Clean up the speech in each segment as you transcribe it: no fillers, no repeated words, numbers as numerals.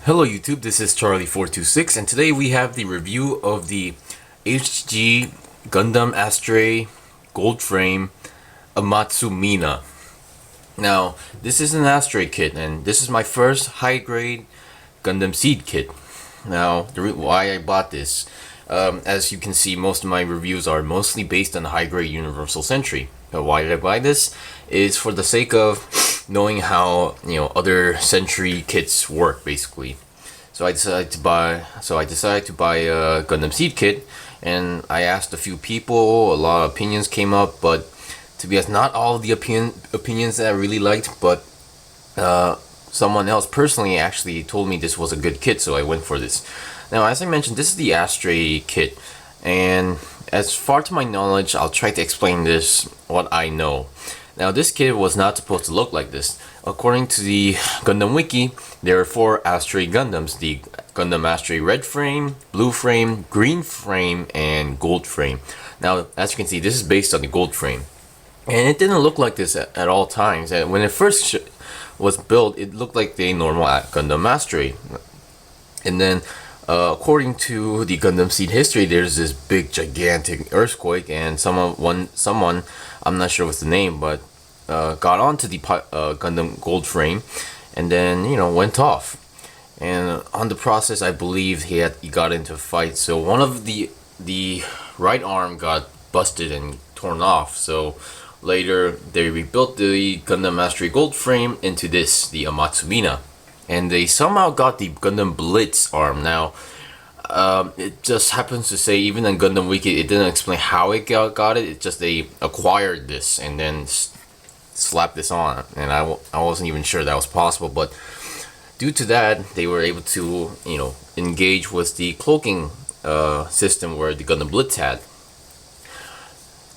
Hello YouTube, this is Charlie426 and today we have the review of the HG Gundam Astray Gold Frame Amatsu Mina. Now, this is an Astray kit and this is my first high grade Gundam Seed kit. Now, why I bought this, as you can see, most of my reviews are mostly based on high grade Universal Sentry. Why did I buy this? Is for the sake of knowing how other Sentry kits work, basically. So I decided to buy a Gundam Seed kit, and I asked a few people. A lot of opinions came up, but to be honest, not all of the opinions that I really liked. But someone else personally actually told me this was a good kit, so I went for this. Now, as I mentioned, this is the Astray kit, and as far to my knowledge, I'll try to explain this what I know. Now, this kit was not supposed to look like this. According to the Gundam Wiki, there are 4 Astray Gundams: the Gundam Astray Red Frame, Blue Frame, Green Frame, and Gold Frame. Now, as you can see, this is based on the Gold Frame, and it didn't look like this at all times. And when it first was built, it looked like the normal Gundam Astray, and then according to the Gundam Seed history, there's this big gigantic earthquake, and someone, I'm not sure what's the name, but got onto the Gundam Gold Frame, and then went off. And on the process, I believe he got into a fight. So one of the right arm got busted and torn off. So later they rebuilt the Gundam Astray Gold Frame into this, the Amatsu Mina. And they somehow got the Gundam Blitz arm. Now, it just happens to say, even in Gundam Wiki, it didn't explain how it got it. It's just they acquired this and then slapped this on. And I wasn't even sure that was possible. But due to that, they were able to, engage with the cloaking system where the Gundam Blitz had.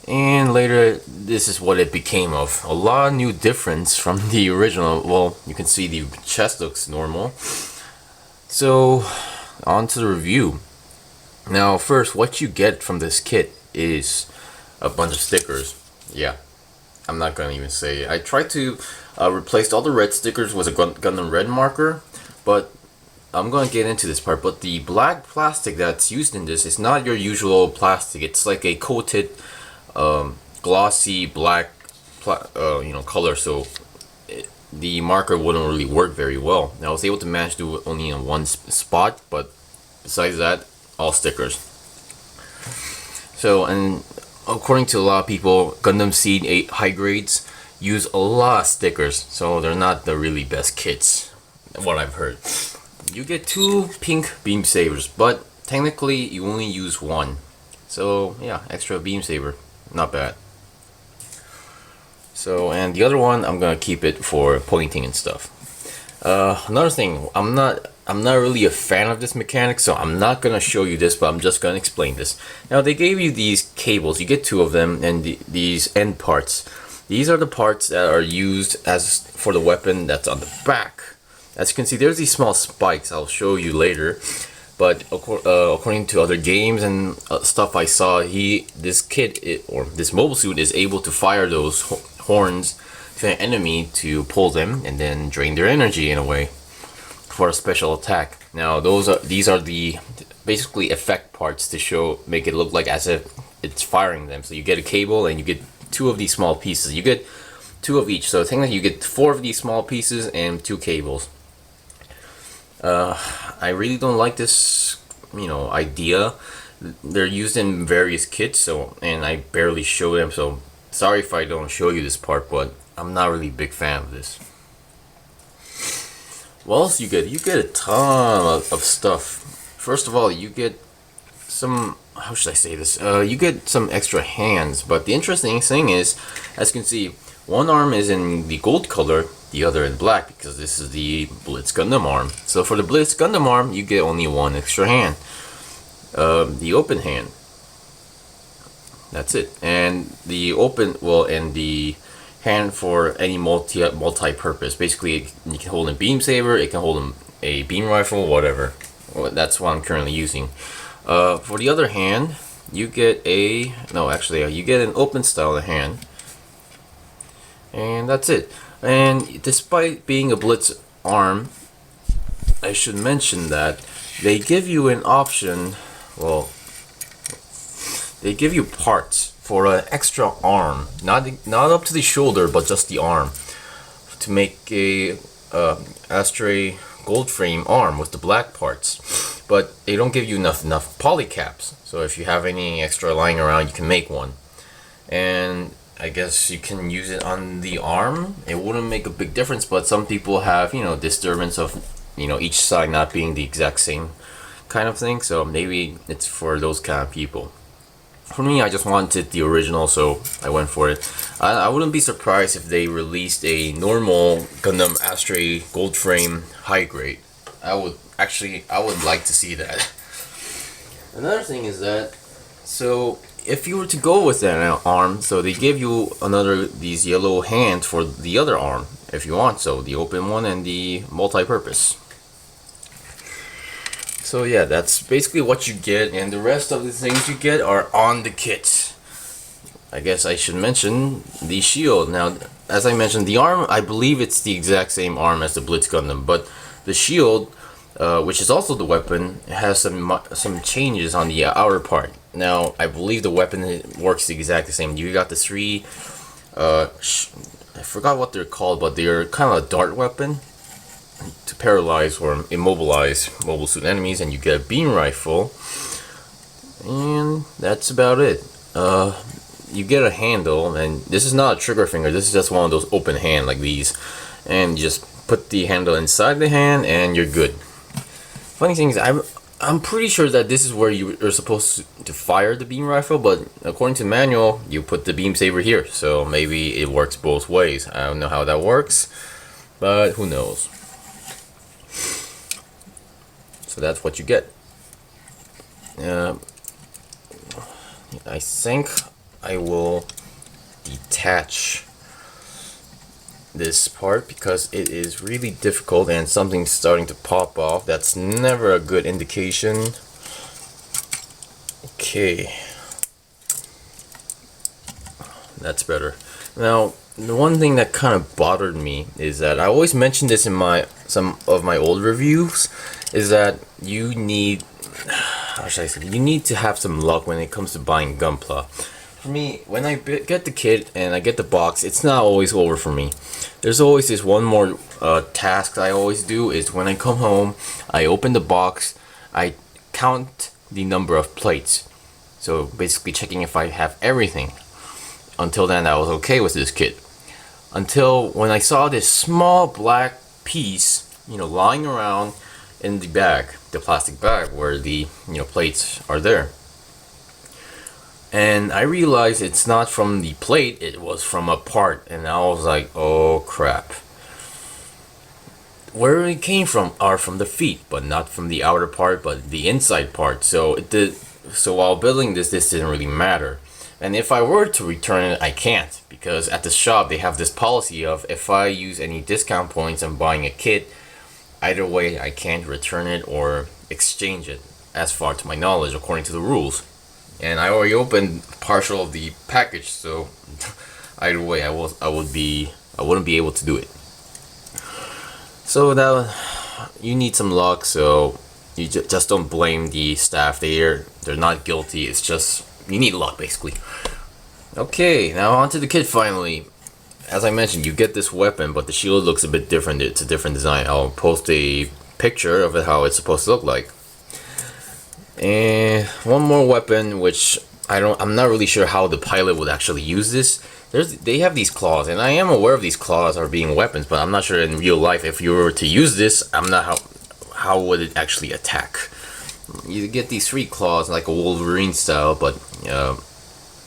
And later, this is what it became of. A lot of new difference from the original. Well, you can see the chest looks normal. So, on to the review. Now, first, what you get from this kit is a bunch of stickers. Yeah, I'm not gonna even say it. I tried to replace all the red stickers with a Gundam Red marker, but I'm gonna get into this part. But the black plastic that's used in this is not your usual plastic. It's like a coated glossy black color, so the marker wouldn't really work very well. Now, I was able to manage to do it only in one spot, but besides that, all stickers. So, and according to a lot of people, Gundam Seed 8 high grades use a lot of stickers, so they're not the really best kits, what I've heard. You get 2 pink beam sabers, but technically you only use 1. So yeah, extra beam saber. Not bad. So, and the other one, I'm gonna keep it for pointing and stuff. Another thing, I'm not really a fan of this mechanic, so I'm not gonna show you this, but I'm just gonna explain this. Now, they gave you these cables. You get 2 of them, and these end parts. These are the parts that are used as for the weapon that's on the back. As you can see, there's these small spikes. I'll show you later. But according to other games and stuff I saw, this kit, or this mobile suit, is able to fire those horns to an enemy to pull them and then drain their energy in a way for a special attack. Now, these are the basically effect parts to make it look like as if it's firing them. So you get a cable and you get 2 of these small pieces. You get 2 of each. So technically you get 4 of these small pieces and 2 cables. I really don't like this, idea. They're used in various kits, and I barely show them, so sorry if I don't show you this part, but I'm not really a big fan of this. What else you get? You get a ton of stuff. First of all, you get some, how should I say this? You get some extra hands, but the interesting thing is, as you can see, one arm is in the gold color, the other in black, because this is the Blitz Gundam arm. So for the Blitz Gundam arm, you get only 1 extra hand. The open hand. That's it. And the the hand for any multi-purpose. Basically, you can hold a beam saber, it can hold a beam rifle, whatever. Well, that's what I'm currently using. For the other hand, you get you get an open style hand. And that's it. And despite being a Blitz arm, I should mention that they give you an option. Well, they give you parts for an extra arm, not up to the shoulder, but just the arm, to make a Astray gold frame arm with the black parts. But they don't give you enough polycaps. So if you have any extra lying around, you can make one. And I guess you can use it on the arm. It wouldn't make a big difference, but some people have, disturbance of, each side not being the exact same kind of thing. So maybe it's for those kind of people. For me, I just wanted the original, so I went for it. I wouldn't be surprised if they released a normal Gundam Astray gold frame high grade. I would like to see that. Another thing is that, so if you were to go with that arm, so they give you these yellow hands for the other arm, if you want, so the open one and the multi-purpose. So yeah, that's basically what you get, and the rest of the things you get are on the kit. I guess I should mention the shield. Now, as I mentioned, the arm, I believe it's the exact same arm as the Blitz Gundam, but the shield, which is also the weapon, has some changes on the outer part. Now, I believe the weapon works the exact same. You got the three, I forgot what they're called, but they're kind of a dart weapon to paralyze or immobilize mobile suit enemies, and you get a beam rifle, and that's about it. You get a handle, and this is not a trigger finger, this is just one of those open hand like these, and you just put the handle inside the hand and you're good. Funny thing is, I'm pretty sure that this is where you're supposed to fire the beam rifle, but according to the manual, you put the beam saber here, so maybe it works both ways. I don't know how that works, but who knows. So that's what you get. I think I will detach this part because it is really difficult and something's starting to pop off. That's never a good indication. Okay, that's better. Now, the one thing that kind of bothered me is that I always mention this in some of my old reviews, is that you need, how should I say, you need to have some luck when it comes to buying Gunpla. For me, when I get the kit and I get the box, it's not always over for me. There's always this one more task I always do, is when I come home, I open the box, I count the number of plates. So basically checking if I have everything. Until then, I was okay with this kit. Until when I saw this small black piece, lying around in the bag, the plastic bag where the plates are there. And I realized it's not from the plate, it was from a part, and I was like, oh crap. Where it came from are from the feet, but not from the outer part, but the inside part. So while building this didn't really matter. And if I were to return it, I can't, because at the shop they have this policy of if I use any discount points on buying a kit, either way I can't return it or exchange it, as far to my knowledge, according to the rules. And I already opened partial of the package, so either way I wouldn't be able to do it. So now you need some luck, so you just don't blame the staff. They're not guilty, it's just you need luck, basically. Okay, now onto the kit finally. As I mentioned, you get this weapon, but the shield looks a bit different. It's a different design. I'll post a picture of it, how it's supposed to look like. And one more weapon, which I'm not really sure how the pilot would actually use this. They have these claws, and I am aware of these claws are being weapons, but I'm not sure in real life if you were to use this, how would it actually attack. You get these three claws like a Wolverine style, but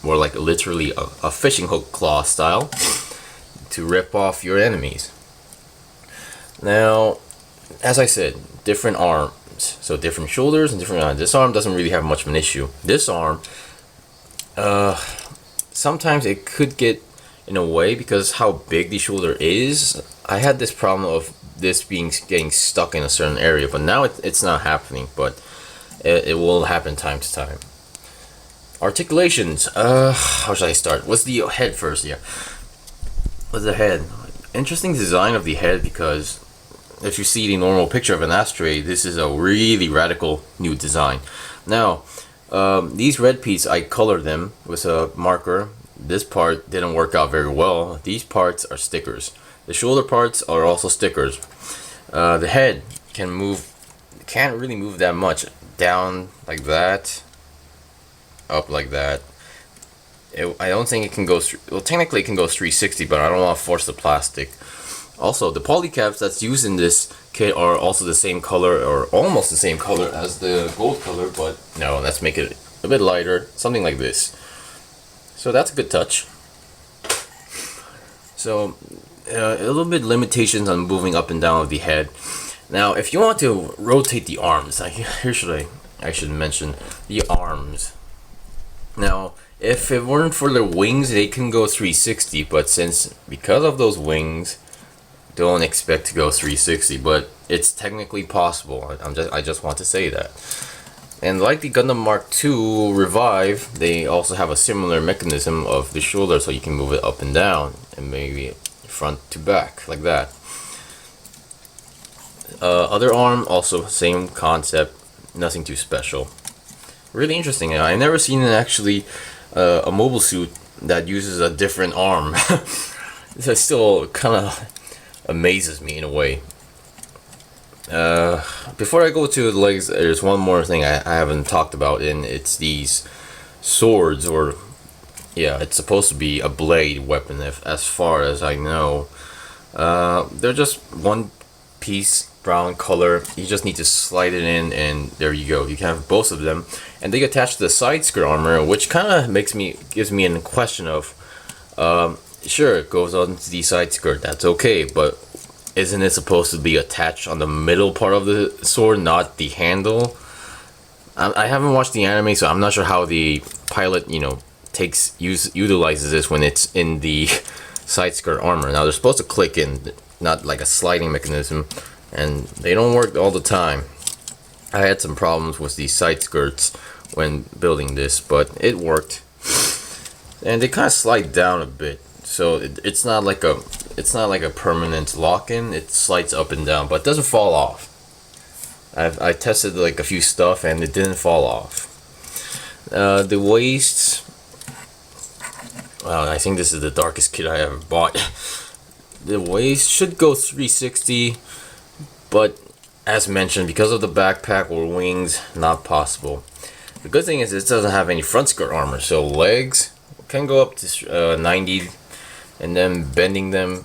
more like literally a fishing hook claw style to rip off your enemies. Now, as I said, different arms, so different shoulders and different arms. This arm doesn't really have much of an issue. This arm, sometimes it could get in a way because how big the shoulder is. I had this problem of this getting stuck in a certain area, but now it's not happening, but it will happen time to time. Articulations, how should I start? What's the head first? Yeah, what's the head? Interesting design of the head, because if you see the normal picture of an Astray, this is a really radical new design. Now, these red pieces, I colored them with a marker. This part didn't work out very well. These parts are stickers. The shoulder parts are also stickers. The head can't really move that much. Down like that, up like that. I don't think it can go, well, technically it can go 360, but I don't want to force the plastic. Also, the polycaps that's used in this kit are also the same color, or almost the same color as the gold color, but no, let's make it a bit lighter, something like this. So that's a good touch. So, a little bit limitations on moving up and down of the head. Now, if you want to rotate the arms, I should mention the arms. Now, if it weren't for their wings, they can go 360, but because of those wings, don't expect to go 360, but it's technically possible. I just want to say that. And like the Gundam Mark II Revive, they also have a similar mechanism of the shoulder, so you can move it up and down, and maybe front to back, like that. Other arm, also same concept, nothing too special. Really interesting. I've never seen actually a mobile suit that uses a different arm. It still kind of amazes me in a way. Before I go to the legs, there's one more thing I haven't talked about, and it's these swords, or yeah, it's supposed to be a blade weapon, as far as I know. They're just one piece, brown color. You just need to slide it in, and there you go. You can have both of them, and they attach to the side skirt armor, which kind of gives me a question of, sure, it goes on to the side skirt, that's okay, but isn't it supposed to be attached on the middle part of the sword, not the handle? I haven't watched the anime, so I'm not sure how the pilot, utilizes this when it's in the side skirt armor. Now they're supposed to click in, not like a sliding mechanism, and they don't work all the time. I had some problems with these side skirts when building this, but it worked. And they kind of slide down a bit, so it's not like a permanent lock-in. It slides up and down, but it doesn't fall off. I tested like a few stuff, and it didn't fall off. The waist, well, I think this is the darkest kit I ever bought. The waist should go 360, but as mentioned, because of the backpack or wings, not possible. The good thing is it doesn't have any front skirt armor, so legs can go up to 90, and then bending them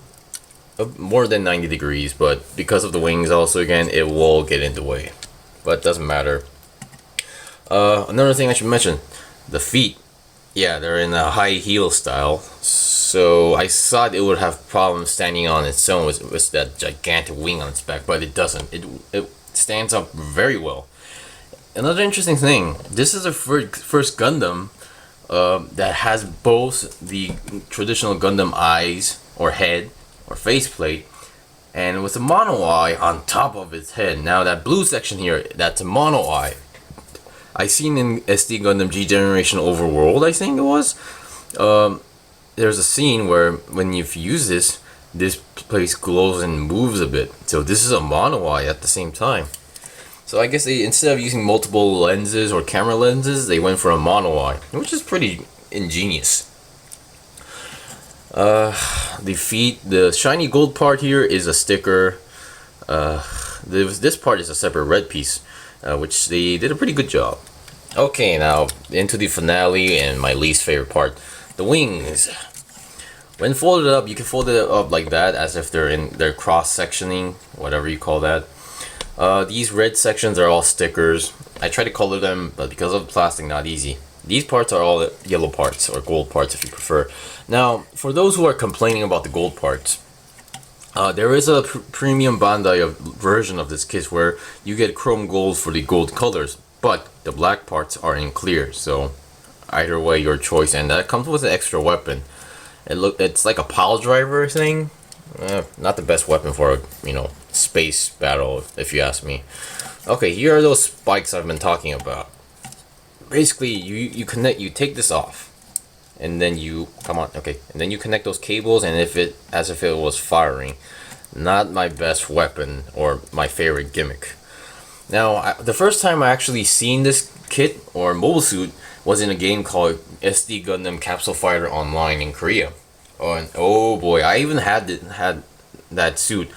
more than 90 degrees, but because of the wings also, again, it will get in the way, but it doesn't matter. Another thing I should mention, the feet. Yeah, they're in a high heel style, so I thought it would have problems standing on its own with that gigantic wing on its back, but it doesn't. It stands up very well. Another interesting thing, this is the first Gundam that has both the traditional Gundam eyes, or head, or faceplate, and with a mono eye on top of its head. Now that blue section here, that's a mono eye. I seen in SD Gundam G Generation Overworld, I think it was, there's a scene where when you use this place glows and moves a bit. So this is a mono eye at the same time. So I guess they, instead of using multiple lenses or camera lenses, they went for a mono eye, which is pretty ingenious. The feet, the shiny gold part here is a sticker. This part is a separate red piece, which they did a pretty good job. Okay, now into the finale and my least favorite part, the wings. When folded up, you can fold it up like that, as if they're cross-sectioning, whatever you call that. These red sections are all stickers. I tried to color them, but because of plastic, not easy. These parts are all yellow parts, or gold parts if you prefer. Now, for those who are complaining about the gold parts, there is a premium Bandai version of this kit where you get chrome gold for the gold colors, but the black parts are in clear, so either way, your choice. And that comes with an extra weapon. It's like a pile driver thing. Not the best weapon for a space battle, if you ask me. Okay, here are those spikes I've been talking about. Basically, you take this off, and then you and then you connect those cables, and as if it was firing. Not my best weapon or my favorite gimmick. Now, the first time I actually seen this kit or mobile suit was in a game called SD Gundam Capsule Fighter Online in Korea. Oh, and oh boy, I even had that suit.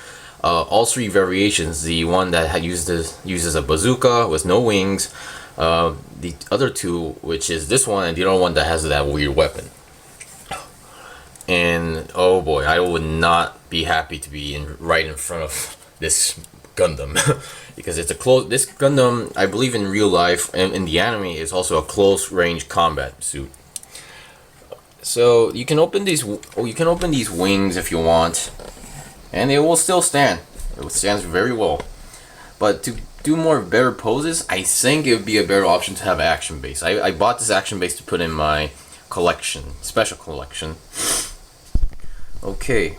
All three variations. The one that uses a bazooka with no wings. The other two, which is this one, and the other one that has that weird weapon. And oh boy, I would not be happy to be right in front of this Gundam because it's a close. This Gundam, I believe, in real life and in the anime, is also a close range combat suit. So you can open these. You can open these wings if you want, and it will still stand. It stands very well. But to do more better poses, I think it would be a better option to have action base. I bought this action base to put in my collection, special collection. Okay.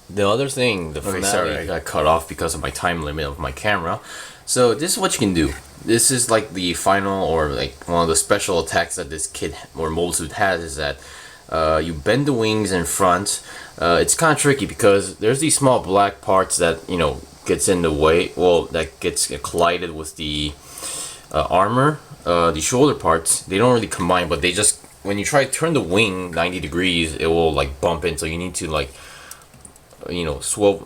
The other thing, sorry, I got cut off because of my time limit of my camera. So this is what you can do. This is like the final, or like one of the special attacks that this kit or mobile suit has, is that you bend the wings in front. It's kind of tricky because there's these small black parts that, you know, gets in the way. Well, that gets collided with the armor. The shoulder parts, they don't really combine, but they just, when you try to turn the wing 90 degrees, it will like bump in. So you need to like, you know,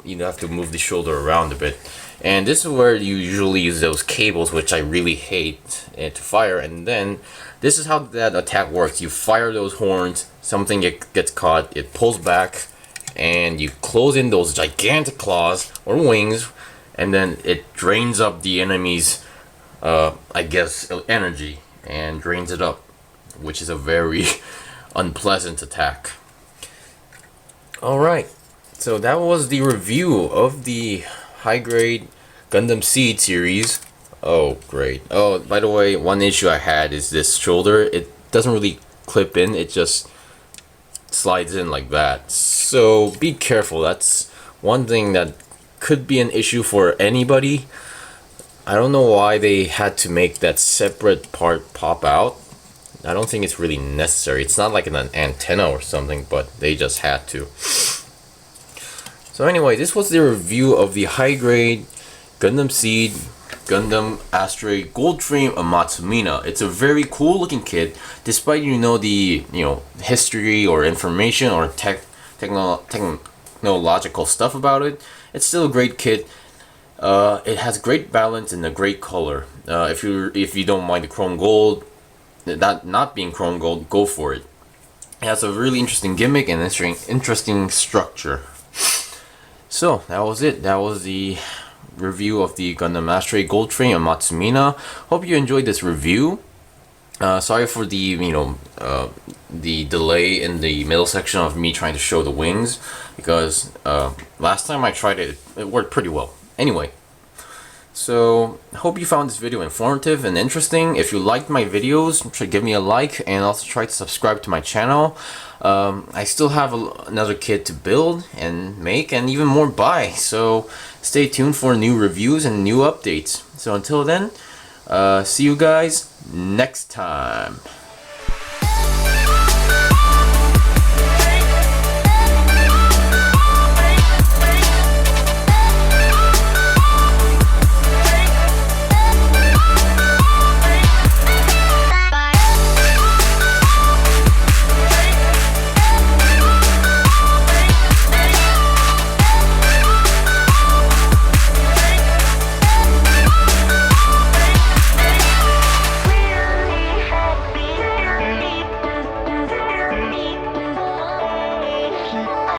you have to move the shoulder around a bit. And this is where you usually use those cables, which I really hate, to fire. And then this is how that attack works. You fire those horns, something gets caught, it pulls back, and you close in those gigantic claws or wings, and then it drains up the enemy's I guess energy, and drains it up, which is a very unpleasant attack. Alright, so that was the review of the high grade Gundam Seed series. Oh great. Oh, by the way, one issue I had is this shoulder. It doesn't really clip in, it just slides in like that. So be careful. That's one thing that could be an issue for anybody. I don't know why they had to make that separate part pop out. I don't think it's really necessary. It's not like an antenna or something, but they just had to. So anyway, this was the review of the high grade Gundam Seed Gundam Astray Gold Frame Amatsu Mina. It's a very cool looking kit, despite the history or information or technological stuff about it. It's still a great kit. It has great balance and a great color. If you don't mind the chrome gold, not being chrome gold, go for it. It has a really interesting gimmick and interesting structure. So that was it. That was the review of the Gundam Astray Gold Frame Amatsu Mina. Hope you enjoyed this review. Sorry for the the delay in the middle section of me trying to show the wings, because last time I tried it, it worked pretty well. Anyway, so hope you found this video informative and interesting. If you liked my videos, try to give me a like, and also try to subscribe to my channel. I still have another kit to build and make, and even more buy, so stay tuned for new reviews and new updates. So until then, see you guys next time.